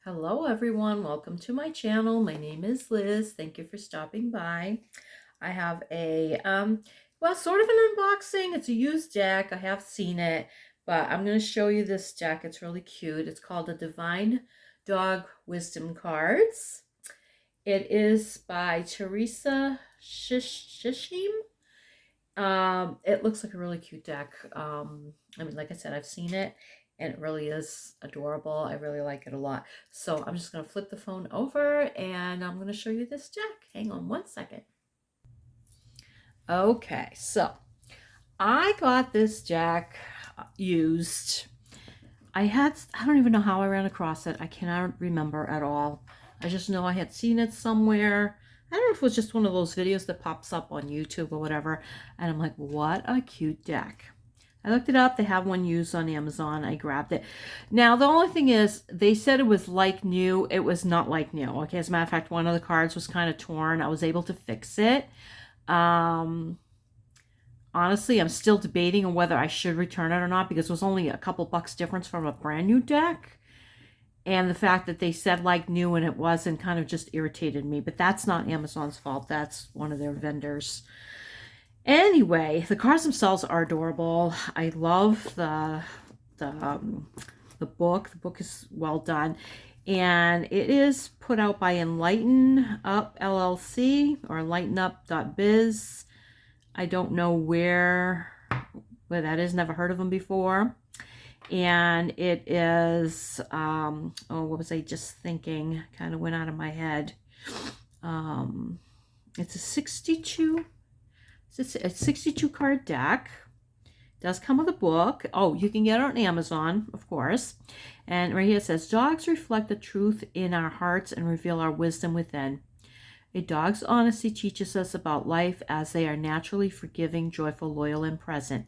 Hello everyone, welcome to my channel. My name is Liz. Thank you for stopping by. I have a, well, sort of an unboxing. It's a used deck. I have seen it, but I'm going to show you this deck. It's really cute. It's called the Divine Dog Wisdom Cards. It is by Teresa Shishim. It looks like a really cute deck. I mean, like I said, I've seen it and it really is adorable. I really like it a lot. So I'm just going to flip the phone over and I'm going to show you this deck. Hang on one second. Okay, so I got this deck used. I don't even know how I ran across it. I cannot remember at all. I just know I had seen it somewhere. I don't know if it was just one of those videos that pops up on YouTube or whatever. And I'm like, what a cute deck. I looked it up. They have one used on Amazon. I grabbed it. Now, the only thing is, they said it was like new. It was not like new. Okay, as a matter of fact, one of the cards was kind of torn. I was able to fix it. Honestly, I'm still debating on whether I should return it or not because it was only a couple bucks difference from a brand new deck. And the fact that they said like new and it wasn't kind of just irritated me. But that's not Amazon's fault. That's one of their vendors. Anyway, the cards themselves are adorable. I love the book. The book is well done. And it is put out by Enlighten Up LLC or enlightenup.biz. I don't know where that is. Never heard of them before. And it is, what was I just thinking? Kind of went out of my head. It's a 62 card deck. It does come with a book. Oh, you can get it on Amazon, of course. And right here it says, dogs reflect the truth in our hearts and reveal our wisdom within. A dog's honesty teaches us about life as they are naturally forgiving, joyful, loyal, and present.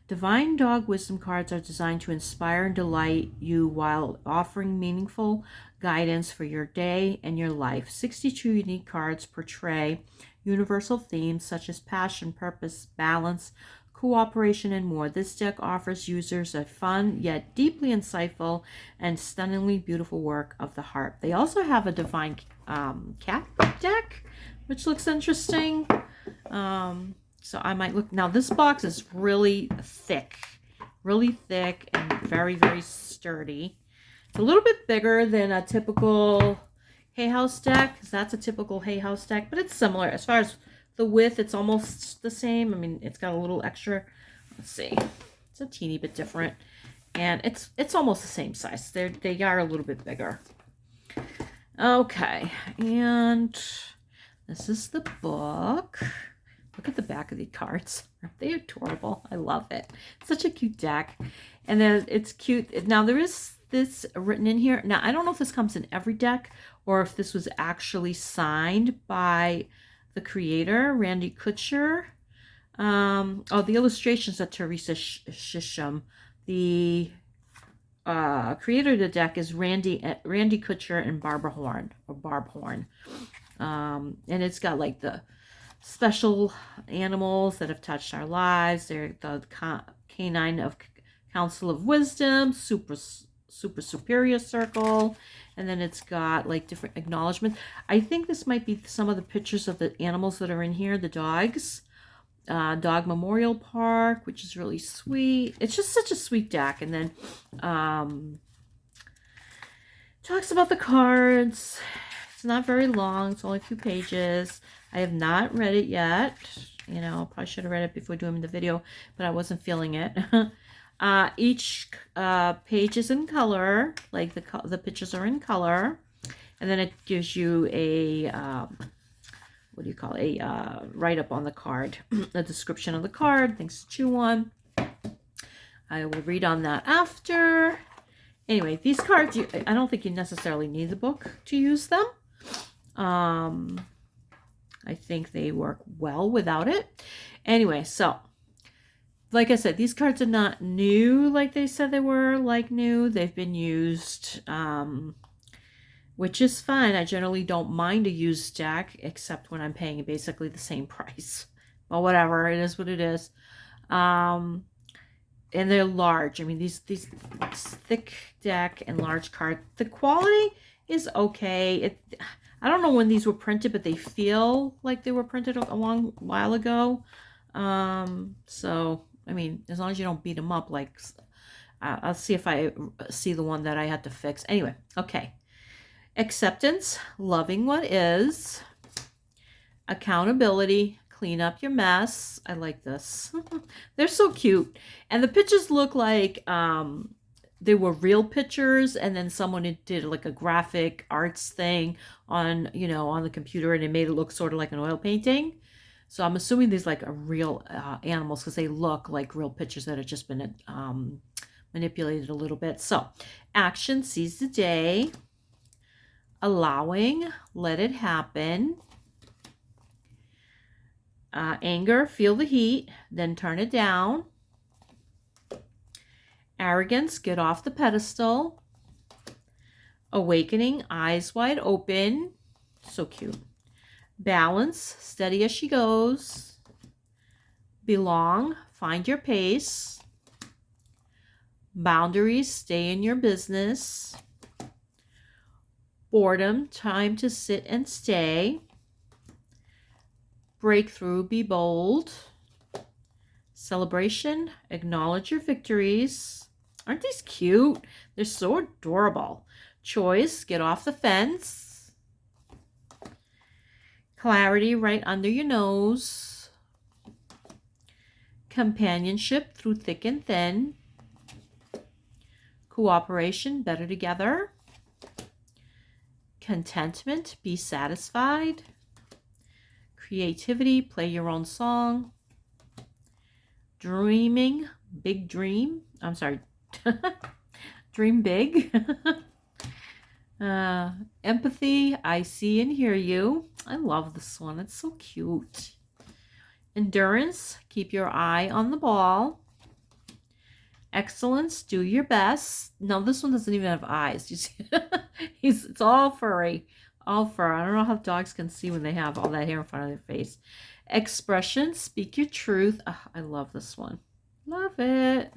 Divine Dog Wisdom cards are designed to inspire and delight you while offering meaningful guidance for your day and your life. 62 unique cards portray universal themes such as passion, purpose, balance, cooperation, and more. This deck offers users a fun yet deeply insightful and stunningly beautiful work of the heart. They also have a Divine Cat deck, which looks interesting. So I might look. Now this box is really thick and very, very sturdy. It's a little bit bigger than a typical Hay House deck, because that's a typical Hay House deck, but it's similar. As far as the width, it's almost the same. I mean, it's got a little extra. Let's see. It's a teeny bit different. And it's almost the same size. They are a little bit bigger. Okay. And this is the book. Look at the back of the cards. Aren't they adorable? I love it. It's such a cute deck. And then it's cute. Now, there is this written in here. Now, I don't know if this comes in every deck or if this was actually signed by the creator, Randy Crutcher. The illustrations are Teresa Shisham. The creator of the deck is Randy Crutcher and Barb Horn. And it's got like the special animals that have touched our lives. They're the canine of Council of Wisdom, super superior circle, and then it's got like different acknowledgments. I think this might be some of the pictures of the animals that are in here, the dogs. Dog Memorial Park, which is really sweet. It's just such a sweet deck. And then talks about the cards. It's not very long. It's only a few pages. I have not read it yet. You know, probably should have read it before doing the video, but I wasn't feeling it. Each page is in color, like the pictures are in color, and then it gives you a what do you call it? A write-up on the card, the description of the card, things to chew on. I will read on that after. Anyway, these cards, I don't think you necessarily need the book to use them. I think they work well without it. Anyway, so like I said, these cards are not new like they said they were, like new. They've been used, which is fine. I generally don't mind a used deck, except when I'm paying basically the same price. But whatever, it is what it is. and they're large. I mean, these thick deck and large card. The quality is okay. I don't know when these were printed, but they feel like they were printed a long while ago. So I mean, as long as you don't beat them up, like I'll see if I see the one that I had to fix. Anyway, okay. Acceptance, loving what is. Accountability, clean up your mess. I like this. They're so cute. And the pictures look like they were real pictures, and then someone did like a graphic arts thing on, on the computer, and it made it look sort of like an oil painting. So I'm assuming these like are real animals, because they look like real pictures that have just been manipulated a little bit. So action, seize the day. Allowing, let it happen. Anger, feel the heat, then turn it down. Arrogance, get off the pedestal. Awakening, eyes wide open. So cute. Balance, steady as she goes. Belong, find your pace. Boundaries, stay in your business. Boredom, time to sit and stay. Breakthrough, be bold. Celebration, acknowledge your victories. Aren't these cute? They're so adorable. Choice, get off the fence. Clarity, right under your nose. Companionship, through thick and thin. Cooperation, better together. Contentment, be satisfied. Creativity, play your own song. Dreaming, big dream. I'm sorry, dream big. Empathy, I see and hear you. I love this one. It's so cute. Endurance, keep your eye on the ball. Excellence, do your best. No, this one doesn't even have eyes. You see, it's all furry, all fur. I don't know how dogs can see when they have all that hair in front of their face. Expression, speak your truth. Oh, I love this one. Love it.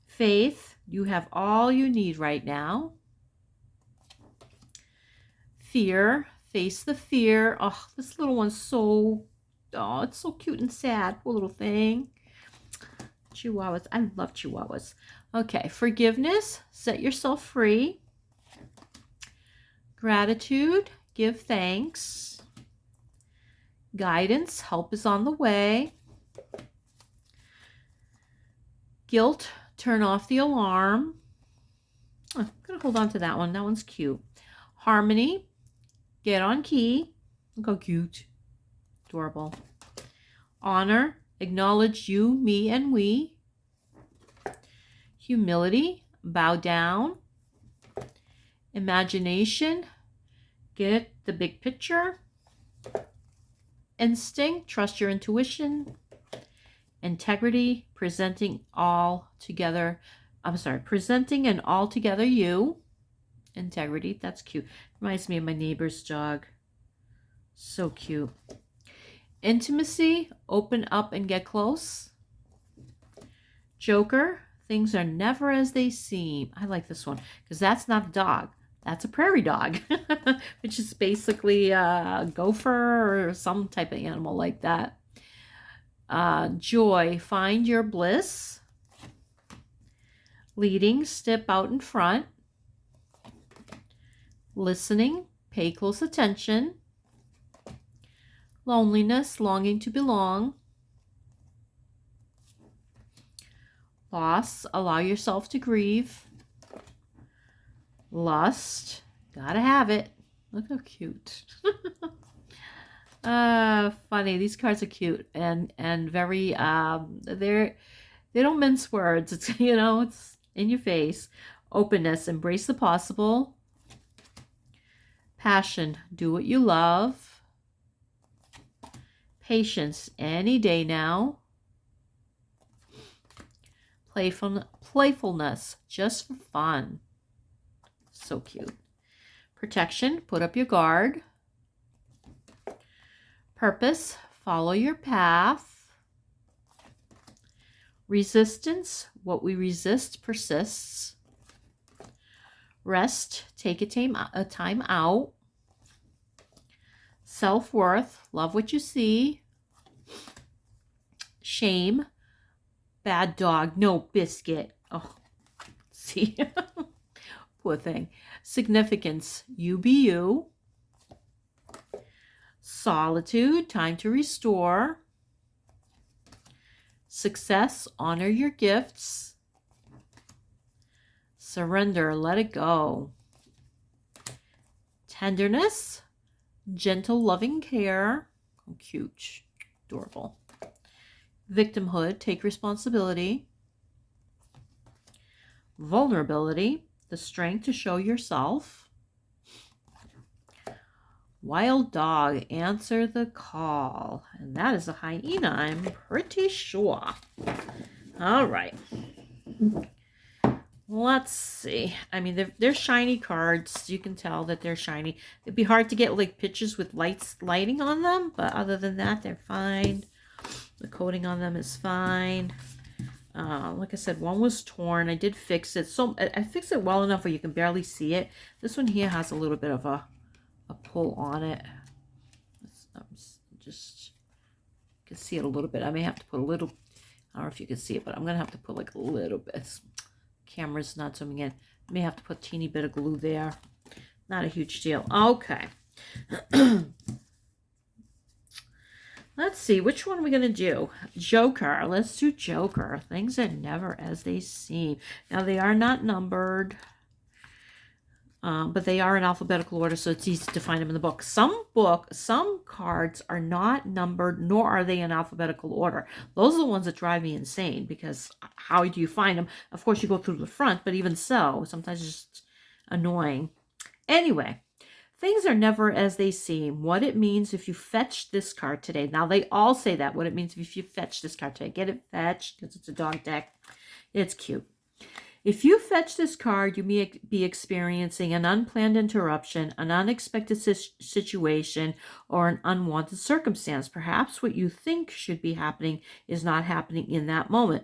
Faith, you have all you need right now. Fear, face the fear. Oh, this little one's so, oh, it's so cute and sad. Poor little thing. Chihuahuas. I love Chihuahuas. Okay, forgiveness, set yourself free. Gratitude, give thanks. Guidance, help is on the way. Guilt, turn off the alarm. Oh, I'm going to hold on to that one. That one's cute. Harmony, get on key. Look how cute. Adorable. Honor, acknowledge you, me, and we. Humility, bow down. Imagination, get the big picture. Instinct, trust your intuition. Integrity, presenting and all together you. Integrity, that's cute. Reminds me of my neighbor's dog. So cute. Intimacy, open up and get close. Joker, things are never as they seem. I like this one because that's not a dog. That's a prairie dog, which is basically a gopher or some type of animal like that. Joy, find your bliss. Leading, step out in front. Listening, pay close attention. Loneliness, longing to belong. Loss, allow yourself to grieve. Lust, gotta have it. Look how cute. Funny. These cards are cute and very they don't mince words. It's it's in your face. Openness, embrace the possible. Passion, do what you love. Patience, any day now. Playfulness, just for fun. So cute. Protection, put up your guard. Purpose, follow your path. Resistance, what we resist persists. Rest, take a time out. Self-worth, love what you see. Shame, bad dog, no biscuit. Oh, see, poor thing. Significance, you be you. Solitude, time to restore. Success, honor your gifts. Surrender, let it go. Tenderness, gentle, loving care. Oh, cute, adorable. Victimhood, take responsibility. Vulnerability, the strength to show yourself. Wild dog, answer the call. And that is a hyena, I'm pretty sure. All right. Let's see. I mean, they're shiny cards. You can tell that they're shiny. It'd be hard to get like pictures with lighting on them, but other than that, they're fine. The coating on them is fine. Like I said, one was torn. I did fix it. So I fixed it well enough where you can barely see it. This one here has a little bit of a pull on it. Just you can see it a little bit. I may have to put a little, I don't know if you can see it, but I'm gonna have to put like a little bit. Camera's not zooming in. I may have to put a teeny bit of glue there. Not a huge deal. Okay. Let's see, which one are we going to do? Joker. Let's do Joker. Things are never as they seem. Now, they are not numbered, but they are in alphabetical order, so it's easy to find them in the book. Some cards are not numbered, nor are they in alphabetical order. Those are the ones that drive me insane, because how do you find them? Of course, you go through the front, but even so, sometimes it's just annoying. Anyway. Things are never as they seem. What it means if you fetch this card today. Now, they all say that. What it means if you fetch this card today. Get it fetched because it's a dog deck. It's cute. If you fetch this card, you may be experiencing an unplanned interruption, an unexpected situation, or an unwanted circumstance. Perhaps what you think should be happening is not happening in that moment.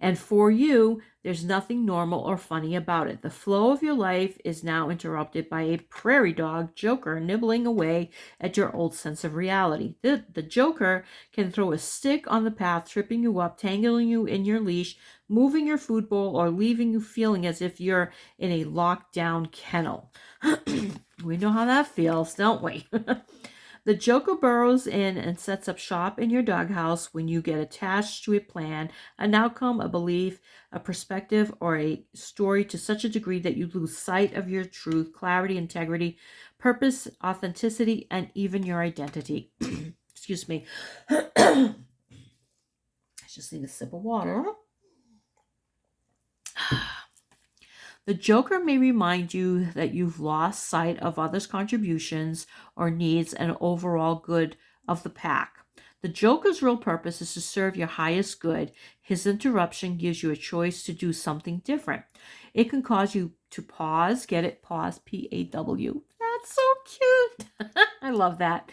And for you, there's nothing normal or funny about it. The flow of your life is now interrupted by a prairie dog, Joker, nibbling away at your old sense of reality. The Joker can throw a stick on the path, tripping you up, tangling you in your leash, moving your food bowl, or leaving you feeling as if you're in a locked-down kennel. We know how that feels, don't we? The Joker burrows in and sets up shop in your doghouse when you get attached to a plan, an outcome, a belief, a perspective, or a story to such a degree that you lose sight of your truth, clarity, integrity, purpose, authenticity, and even your identity. Excuse me. I just need a sip of water. The Joker may remind you that you've lost sight of others' contributions or needs and overall good of the pack. The Joker's real purpose is to serve your highest good. His interruption gives you a choice to do something different. It can cause you to pause. Get it? Pause. P-A-W. That's so cute. I love that.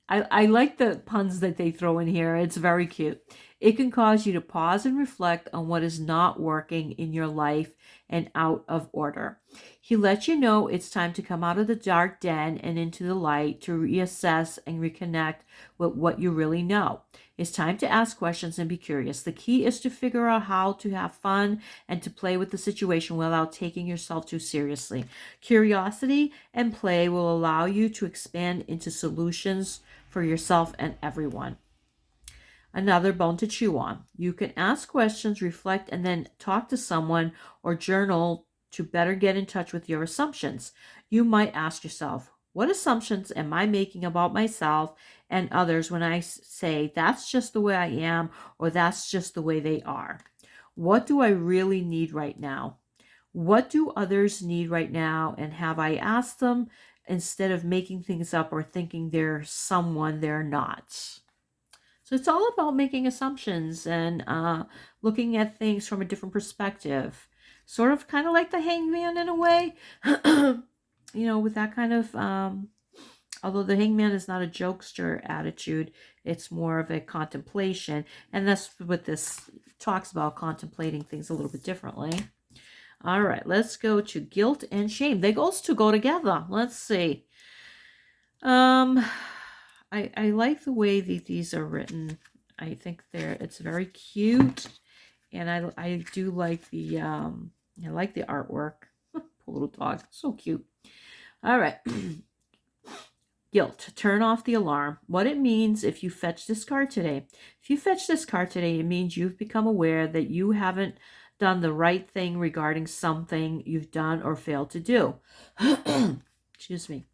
I like the puns that they throw in here. It's very cute. It can cause you to pause and reflect on what is not working in your life and out of order. He lets you know it's time to come out of the dark den and into the light, to reassess and reconnect with what you really know. It's time to ask questions and be curious. The key is to figure out how to have fun and to play with the situation without taking yourself too seriously. Curiosity and play will allow you to expand into solutions for yourself and everyone. Another bone to chew on. You can ask questions, reflect, and then talk to someone or journal to better get in touch with your assumptions. You might ask yourself, what assumptions am I making about myself and others when I say that's just the way I am or that's just the way they are? What do I really need right now? What do others need right now? And have I asked them instead of making things up or thinking they're someone they're not? So it's all about making assumptions and looking at things from a different perspective. Sort of kind of like the hangman in a way, with that kind of Although the hangman is not a jokester attitude, it's more of a contemplation. And that's what this talks about, contemplating things a little bit differently. All right, let's go to guilt and shame. They both to go together. Let's see. I like the way that these are written. I think it's very cute, and I do like the artwork. Poor little dog, so cute. All right. Guilt. Turn off the alarm. What it means if you fetch this card today. If you fetch this card today, it means you've become aware that you haven't done the right thing regarding something you've done or failed to do. Excuse me.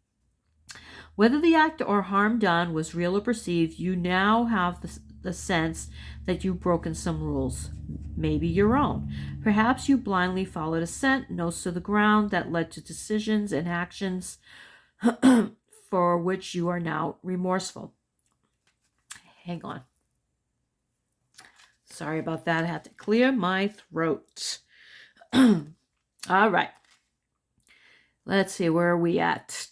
Whether the act or harm done was real or perceived, you now have the sense that you've broken some rules, maybe your own. Perhaps you blindly followed a scent, nose to the ground, that led to decisions and actions for which you are now remorseful. Hang on. Sorry about that. I had to clear my throat. All right. Let's see, where are we at?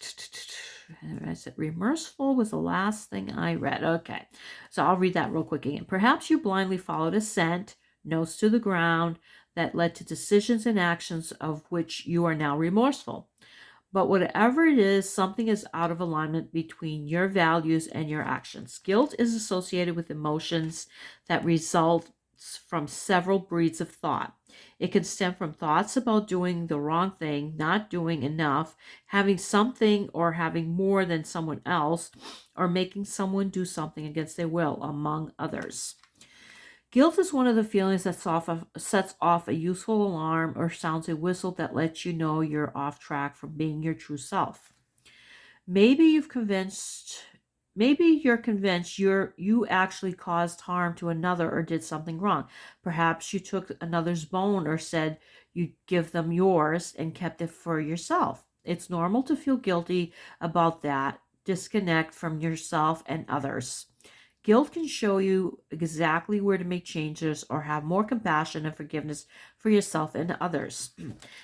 I said remorseful was the last thing I read. Okay, so I'll read that real quick again. Perhaps you blindly followed a scent, nose to the ground, that led to decisions and actions of which you are now remorseful. But whatever it is, something is out of alignment between your values and your actions. Guilt is associated with emotions that result from several breeds of thought. It can stem from thoughts about doing the wrong thing, not doing enough, having something or having more than someone else, or making someone do something against their will, among others. Guilt is one of the feelings that sets off a useful alarm or sounds a whistle that lets you know you're off track from being your true self. Maybe you're convinced you actually caused harm to another or did something wrong. Perhaps you took another's bone or said you'd give them yours and kept it for yourself. It's normal to feel guilty about that disconnect from yourself and others. Guilt can show you exactly where to make changes or have more compassion and forgiveness for yourself and others.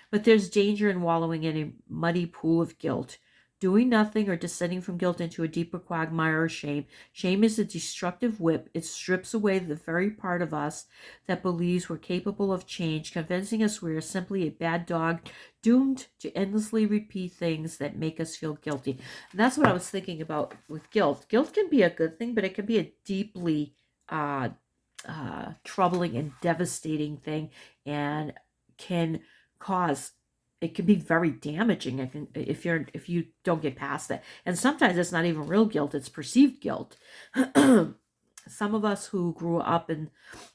But there's danger in wallowing in a muddy pool of guilt. Doing nothing or descending from guilt into a deeper quagmire of shame. Shame is a destructive whip. It strips away the very part of us that believes we're capable of change, convincing us we are simply a bad dog, doomed to endlessly repeat things that make us feel guilty. And that's what I was thinking about with guilt. Guilt can be a good thing, but it can be a deeply troubling and devastating thing, and it can be very damaging if you don't get past it. And sometimes it's not even real guilt, it's perceived guilt. Some of us who grew up in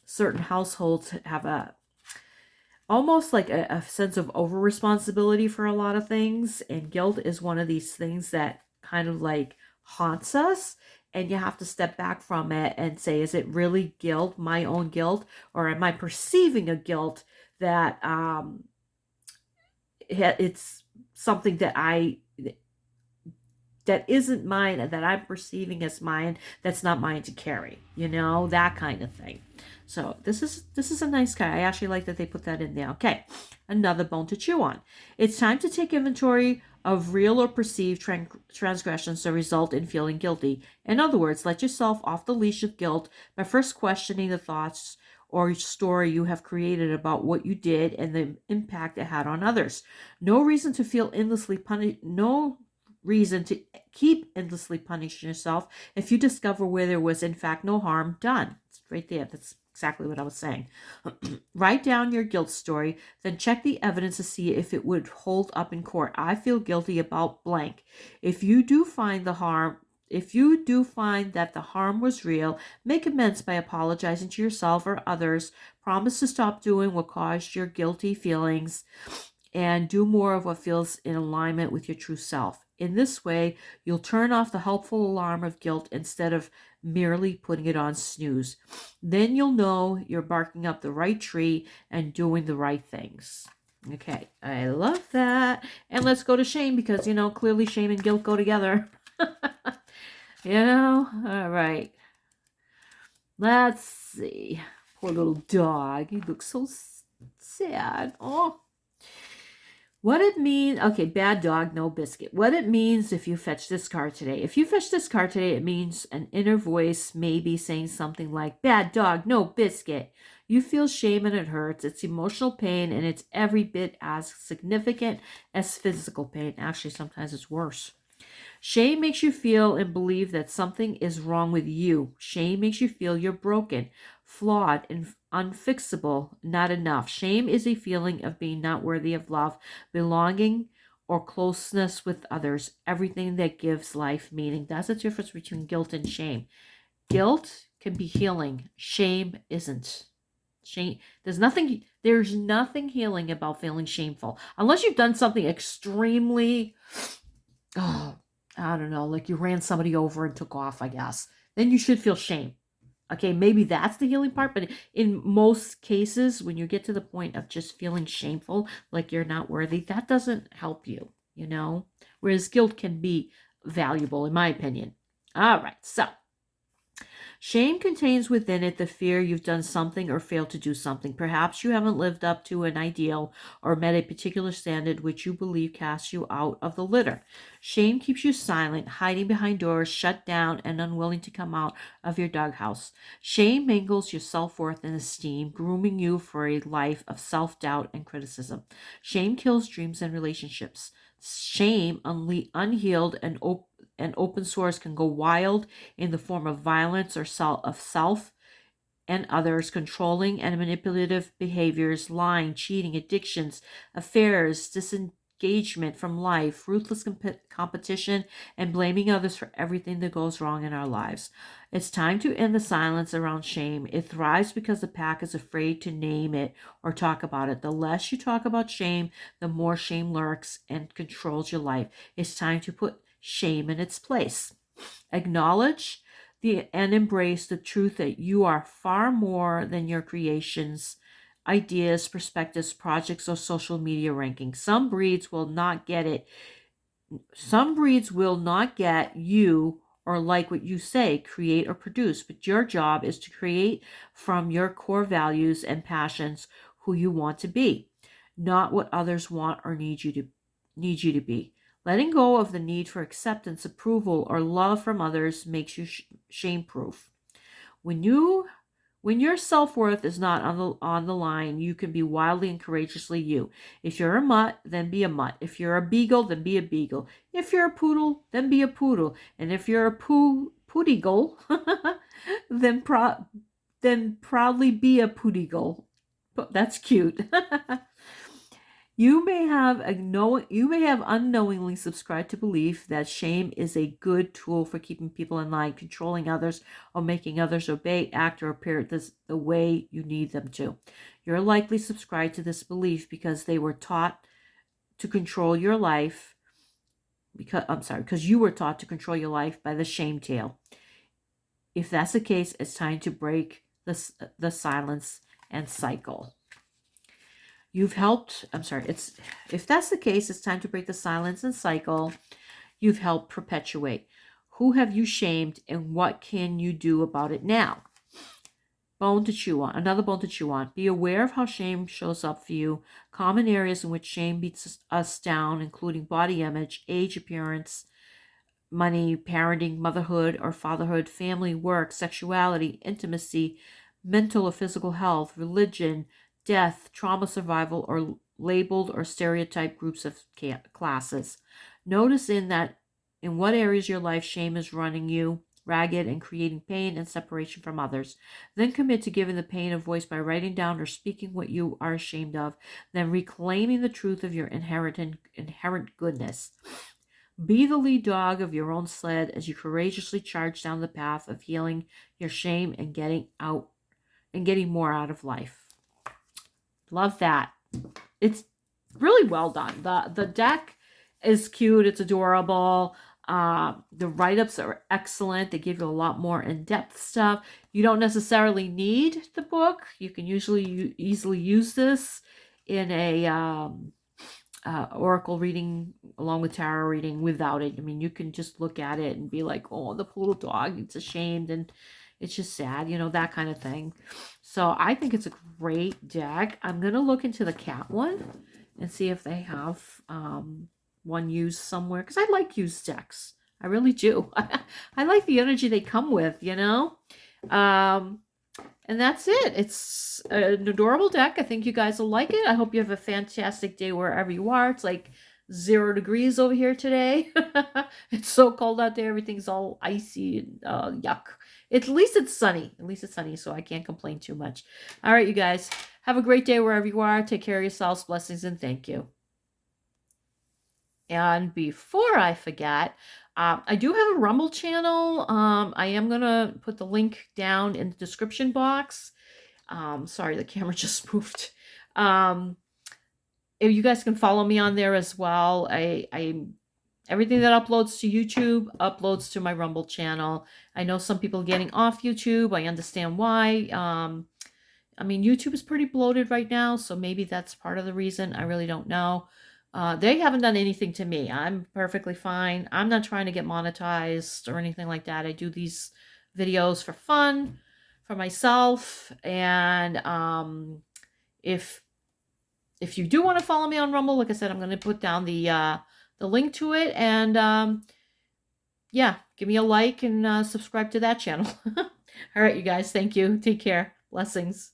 certain households have almost like a sense of over responsibility for a lot of things, and guilt is one of these things that kind of like haunts us, and you have to step back from it and say, is it really guilt, my own guilt, or am I perceiving a guilt that it's something that isn't mine and that I'm perceiving as mine, that's not mine to carry, that kind of thing. So this is a nice guy. I actually like that they put that in there. Okay, another bone to chew on. It's time to take inventory of real or perceived transgressions that result in feeling guilty. In other words, let yourself off the leash of guilt by first questioning the thoughts or story you have created about what you did and the impact it had on others. No reason to feel endlessly punished. No reason to keep endlessly punishing yourself if you discover where there was in fact no harm done. It's right there. That's exactly what I was saying. Write down your guilt story, then check the evidence to see if it would hold up in court. I feel guilty about blank. If you do find that the harm was real, make amends by apologizing to yourself or others. Promise to stop doing what caused your guilty feelings and do more of what feels in alignment with your true self. In this way, you'll turn off the helpful alarm of guilt instead of merely putting it on snooze. Then you'll know you're barking up the right tree and doing the right things. Okay, I love that. And let's go to shame because, clearly shame and guilt go together. All right. Let's see. Poor little dog. He looks so sad. Oh. What it means, okay, bad dog, no biscuit. What it means if you fetch this card today. If you fetch this card today, it means an inner voice maybe saying something like, bad dog, no biscuit. You feel shame and it hurts. It's emotional pain and it's every bit as significant as physical pain. Actually, sometimes it's worse. Shame makes you feel and believe that something is wrong with you. Shame makes you feel you're broken, flawed, and unfixable, not enough. Shame is a feeling of being not worthy of love, belonging, or closeness with others. Everything that gives life meaning. That's the difference between guilt and shame. Guilt can be healing. Shame isn't. Shame. There's nothing healing about feeling shameful. Unless you've done something extremely, oh, I don't know, like you ran somebody over and took off, I guess. Then you should feel shame. Okay, maybe that's the healing part, but in most cases, when you get to the point of just feeling shameful, like you're not worthy, that doesn't help you, you know? Whereas guilt can be valuable, in my opinion. All right, so shame contains within it the fear you've done something or failed to do something. Perhaps you haven't lived up to an ideal or met a particular standard which you believe casts you out of the litter. Shame keeps you silent, hiding behind doors, shut down, and unwilling to come out of your doghouse. Shame mangles your self-worth and esteem, grooming you for a life of self-doubt and criticism. Shame kills dreams and relationships. Shame, unhealed and open source, can go wild in the form of violence or self and others, controlling and manipulative behaviors, lying, cheating, addictions, affairs, disengagement from life, ruthless competition, and blaming others for everything that goes wrong in our lives. It's time to end the silence around shame. It thrives because the pack is afraid to name it or talk about it. The less you talk about shame, the more shame lurks and controls your life. It's time to put shame in its place. Acknowledge and embrace the truth that you are far more than your creations, ideas, perspectives, projects, or social media rankings. Some breeds will not get it. Some breeds will not get you or like what you say, create, or produce, but your job is to create from your core values and passions who you want to be, not what others want or need you to be. Letting go of the need for acceptance, approval, or love from others makes you shame-proof. When your self-worth is not on the line, you can be wildly and courageously you. If you're a mutt, then be a mutt. If you're a beagle, then be a beagle. If you're a poodle, then be a poodle. And if you're a poodygle, then proudly be a poodygle. That's cute. You may have unknowingly subscribed to belief that shame is a good tool for keeping people in line, controlling others, or making others obey, act, or appear the way you need them to. You're likely subscribed to this belief because they were taught to control your life. Because you were taught to control your life by the shame tale. If that's the case, it's time to break the silence and cycle. If that's the case, it's time to break the silence and cycle you've helped perpetuate. Who have you shamed and what can you do about it now? Another bone to chew on. Be aware of how shame shows up for you. Common areas in which shame beats us down, including body image, age, appearance, money, parenting, motherhood or fatherhood, family, work, sexuality, intimacy, mental or physical health, religion, death, trauma survival, or labeled or stereotyped groups of classes. Notice in what areas your life shame is running you ragged and creating pain and separation from others. Then commit to giving the pain a voice by writing down or speaking what you are ashamed of, then reclaiming the truth of your inherent goodness. Be the lead dog of your own sled as you courageously charge down the path of healing your shame and getting more out of life. Love that. It's really well done. The deck is cute. It's adorable. The write-ups are excellent. They give you a lot more in-depth stuff. You don't necessarily need the book. You can easily use this in a oracle reading along with tarot reading without it. I mean, you can just look at it and be like, oh, the poor little dog, it's ashamed and it's just sad, that kind of thing. So I think it's a great deck. I'm going to look into the cat one and see if they have one used somewhere, because I like used decks. I really do. I like the energy they come with, you know? And that's it. It's an adorable deck. I think you guys will like it. I hope you have a fantastic day wherever you are. It's like 0 degrees over here today. It's so cold out there. Everything's all icy and yuck. At least it's sunny. At least it's sunny, so I can't complain too much. All right, you guys. Have a great day wherever you are. Take care of yourselves. Blessings and thank you. And before I forget, I do have a Rumble channel. I am going to put the link down in the description box. Sorry, the camera just moved. If you guys can follow me on there as well. Everything that uploads to YouTube uploads to my Rumble channel. I know some people are getting off YouTube. I understand why. I mean, YouTube is pretty bloated right now, so maybe that's part of the reason. I really don't know. They haven't done anything to me. I'm perfectly fine. I'm not trying to get monetized or anything like that. I do these videos for fun, for myself. And if you do want to follow me on Rumble, like I said, I'm going to put down the link to it. And yeah, give me a like and subscribe to that channel. All right, you guys. Thank you. Take care. Blessings.